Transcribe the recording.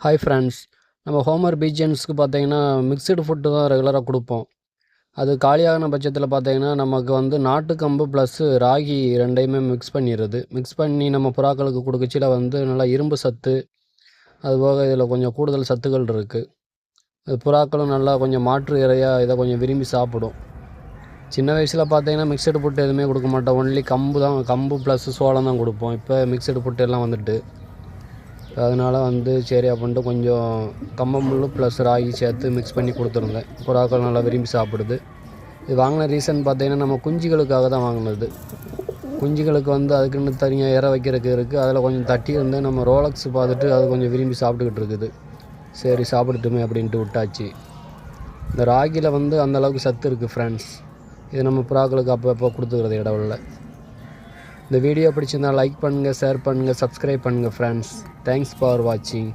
Hi friends, நம்ம Homer பீஜியன்ஸ்க்கு பார்த்தீங்கன்னா mixed food தான் ரெகுலராக கொடுப்போம். அது காலியாகின பட்சத்தில் பார்த்தீங்கன்னா நமக்கு வந்து நாட்டுக்கம்பு ப்ளஸ்ஸு ராகி ரெண்டையுமே மிக்ஸ் பண்ணிடுறது. மிக்ஸ் பண்ணி நம்ம புறாக்களுக்கு கொடுக்கச்சில வந்து நல்லா இரும்பு சத்து, அதுபோக இதில் கொஞ்சம் கூடுதல் சத்துக்கள் இருக்குது. அது புறாக்களும் நல்லா கொஞ்சம் மாற்று இறையாக இதை கொஞ்சம் விரும்பி சாப்பிடும். சின்ன வயசில் பார்த்தீங்கன்னா மிக்சடு ஃபுட்டு எதுவுமே கொடுக்க மாட்டோம். ஒன்லி கம்பு ப்ளஸ்ஸு சோளம் தான் கொடுப்போம். இப்போ மிக்சடு ஃபுட்டு எல்லாம் வந்துட்டு அதனால் வந்து சரி அப்படின்ட்டு கொஞ்சம் கம்பமுள்ளு ப்ளஸ் ராகி சேர்த்து மிக்ஸ் பண்ணி கொடுத்துருந்தேன். புறாக்கள் நல்லா விரும்பி சாப்பிடுது. இது வாங்கின ரீசன் பார்த்தீங்கன்னா நம்ம குஞ்சுகளுக்காக தான் வாங்கினது. குஞ்சுகளுக்கு வந்து அதுக்குன்னு தனியாக இற வைக்கிறதுக்கு இருக்குது. அதில் கொஞ்சம் தட்டி இருந்து நம்ம ரோலக்ஸ் பார்த்துட்டு அது கொஞ்சம் விரும்பி சாப்பிட்டுக்கிட்டு இருக்குது. சரி சாப்பிட்டுட்டுமே அப்படின்ட்டு விட்டாச்சு. இந்த ராகியில் வந்து அந்தளவுக்கு சத்து இருக்குது ஃப்ரெண்ட்ஸ். இது நம்ம புறாக்களுக்கு அப்பப்போ கொடுத்துக்கிறது இடவில்ல. இந்த வீடியோ பிடிச்சிருந்தால் லைக் பண்ணுங்கள், ஷேர் பண்ணுங்கள், சப்ஸ்கிரைப் பண்ணுங்கள் ஃப்ரெண்ட்ஸ். தேங்க்ஸ் ஃபார் வாட்சிங்.